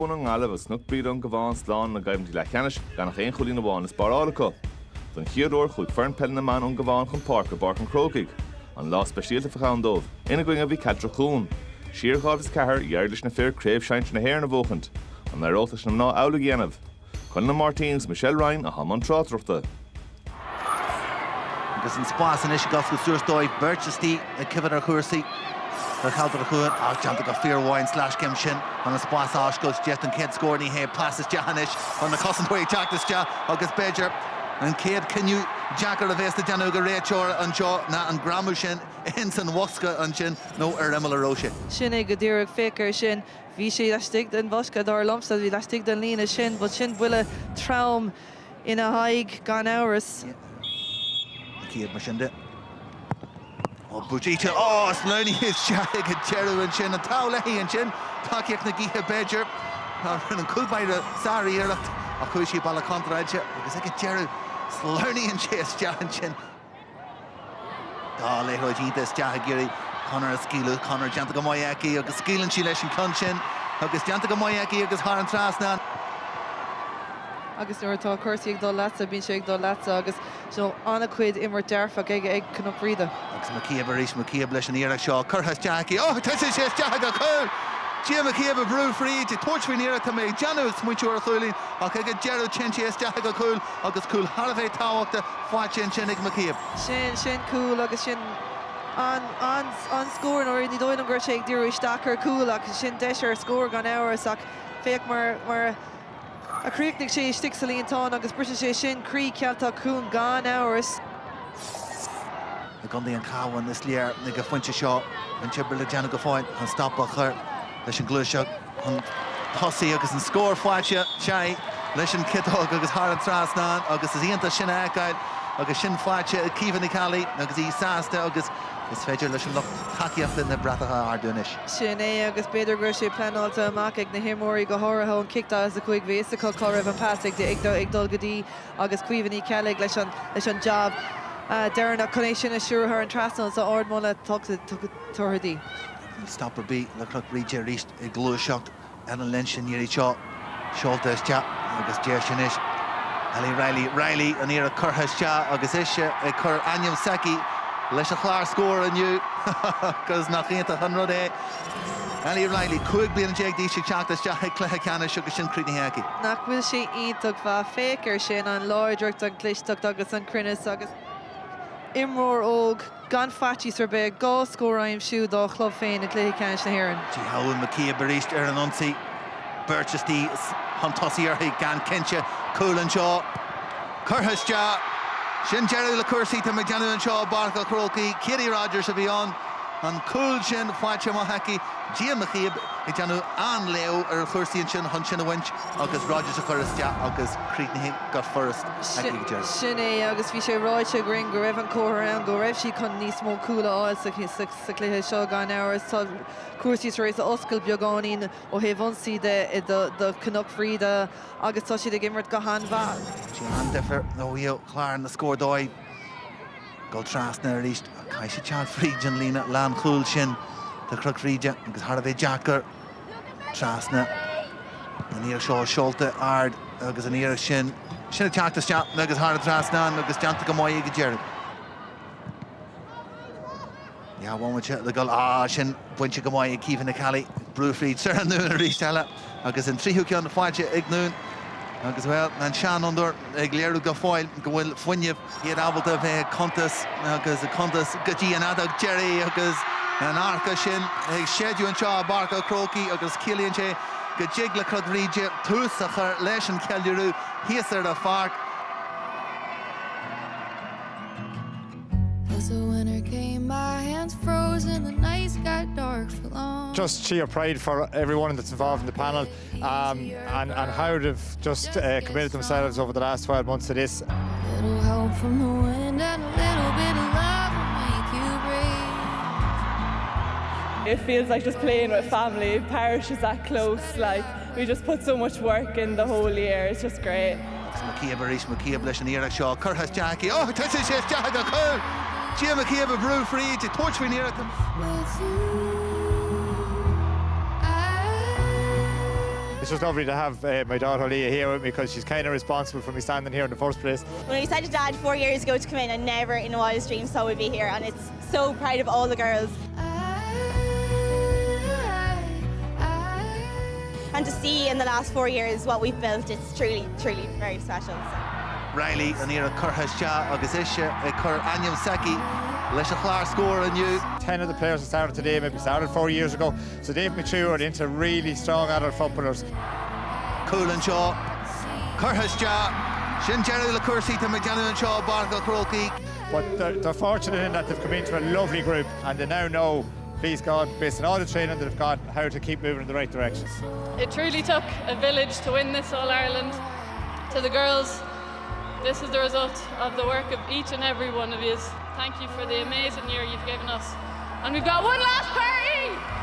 An Alab as Cnoc Bríde an Gabhán slán na gaimtí le cheannis gan nach éon chulí na bháin is barálacha. Don chiadúir chuig fearnpell na man an Gabhán chun park an Crocaig. An lá speisialta fachan dómh, ina going a bhí Caltra Chuain. Siarcháil is cethir dhearlis na fear Craobh Ceannais Idirmheánach bhóchant, an narótas na ná ála dhéanamh. Chun na Martins Michelle Ryan a Haman Cealtrachta. Agus an spás in isig go suúrsdóid Buaicphointí a cibhar ar chuirsaí. Caltra Chuain deanta go fearháin / cim sin an spás áscoil jet an céad scóir ní hé plasas deanis an na cosantóí teachtas de agus Beidir an céad ciniú Jackar a bhésta deanú go réiteoir an seo na an gramú sin in san wasca an sin nó ar imime róise. Sin é go dtíreadh fécar sin bhí sé leistigh den bosca dar lomsa bhí leistigh den lína sin, bud sin bhuiile traum ina haig gan áras. Céad mar sin de. Búidíte slóní is teag a dearú an sin an tálaí an sin takeíoch na gíthe Beidir an cúbaide sarí iirecht a chuisí balla contraide agus ag dearú slóní an séas deach an sin. Dá léthróidínta is deach a géirí chunar a scíú chunar deanta go maiací agus scílann sí leis an con sin agus deanta go maiací agus thar an trasna. Agus nuairtá cuasaí ag dul leatsa, bíonn sé ag dul leatsa agus anna chuid immar dearfach ag Cnoc Bríde. Agus Maciab a rís Maciab leis an iireach seo curthas Jackie. Tá sé séas deach go chuil. Jim Maciab a brú fríd, tuairt faoin iireach tá méid deanú smuitiúir a chuilín ach ag dearú sin séas deach go chuil agus cúil Harbh táhaachta fáilte sin ag Maciab. Sin cúil agus sin an scór nó ní dóin an gur sé ag dúrú isteachar cúil ach sin deisir scór gan áras ach féach mar a críicnig sé stig sa líontán agus brite sé sin crí Cealtrach Chuain gan áras. Na gundaí an cáhain is léir na go foiinte seo an tibir le deanna go fáin an stoppa chuir leis an Cluiche an tosaí agus an scór fáilte sé leis an citóg agus thar an trasná agus is íonanta sin ácaid agus sin fáilte cíomhan na cálaí agus í sásta agus is féidir leis an loch takeíochta na bratatha ardúnis. Sin é agus beidir gur sé pleanáilte amach ag na himóirí go háirithe an cictá as a chuig bhéasa chu choibh an pásig de ag dul gotí agus cuiomhaní cealaigh leis an job. Dearna chunéis sin asúrthar an trasna sa ardmóna tuairtí. Stopper bí le Cnoc Bríde ríist i glúiseacht an an lensin níirí seo seolta is teach agus déir sin is. Riley an iar a curthas te agus isise i chur Ainm Saki leis a chláir scór aniu agus nach chéanta an rud é. Riley chuig bliain déag dí sé teachtas teach ag Cluiche Ceannais agus sin críne héaci. Nach bhfuil sé ionach bha fécar sin an láidreacht an clisteach agus an crinnes agus imróir óg gan fatí ar be gá scóráim siú dá chlub féin na Cluiche Ceannais na hÉireann. Tí hafuil Maciab a ríist ar an ionsaí Buaicphointí an tosaí orthaí gan cinse cúil an seo curthas te sin dearú le cuasaí tá deanú an seo barca Crocaí Kitty Rogers a bhí an cúil sin fáilte maithaici Jim Maciab i deanú an leo ar chuirsaí sin chun sin a bhaint agus Rogers a churas te agus críicnithe go forrast sin é agus bhí sé ráite gring go raibh an cóthar go raibh sí chun níos mó cúla áil sa cluiche seo gan áras tá cuasaí rééis a oscail beagáín ó héhhansí de Cnoc Bríde agus tá siad ag immart go hanmha. Sí an defer nó ío chláir na scórdóid go trasna a ríist cai sé teag fríd an lína lean chúil sin de Cnoc Bríde agus Harbh Jackar trasna an íar seo seolta ard agus an íar sin sinna teachtas te agus thar trasna agus deanta go maiigh go dearú. Ja, bhaimte le go sin buinte go maiid ag cíomhan na cálaí brúfríd sur an nún a ríist eile agus an tríthú ceann na fáilte ag nún agus bhfuil an seanúir ag léirú go fáil go bhfuil foiineh iad ábalta bheith contas agus a contas gotí an adag Jerry agus an arca sin ag séadú an seo barca Crocaí agus cilíonn sé go dig le Cnoc Bríde tús a chur leis an ceilúrú híos ar a farc. As the winter came, my hands froze and the nights got dark for long. Just sheer pride for everyone that's involved in the panel and how they've just committed themselves over the last 12 months to this. A little help from the wind and a little bit of love will make you breathe. It feels like just playing with family. Parish is that close. Like we just put so much work in the whole year. It's just great. Maciab a rís Maciab leis an iireach seo curthas Jackie. Tá sé séas deach go chuil. Jim Maciab a brú fríd tuairt faoin iireach. It's just lovely to have my daughter Leah here with me because she's kind of responsible for me standing here in the first place. When we decided Dad 4 years ago to come in, I never in a wildest dream thought we'd be here, and it's so proud of all the girls. And to see in the last 4 years what we've built, it's truly, truly very special. Riley an íar churthas te agus isise chur Aniam Seki leis a chláir scór aniu. 10 of the players that started today maybe started 4 years ago, so they've matured into really strong adult footballers. Coolan Shaw, churthas te, sin Jerry le cuasaí tá McDonald Shaw Bargal Croaky. But they're fortunate in that they've come into a lovely group and they now know, please God, based on all the training that they've got, how to keep moving in the right direction. It truly took a village to win this All-Ireland. To the girls, this is the result of the work of each and every one of you. Thank you for the amazing year you've given us. And we've got one last party!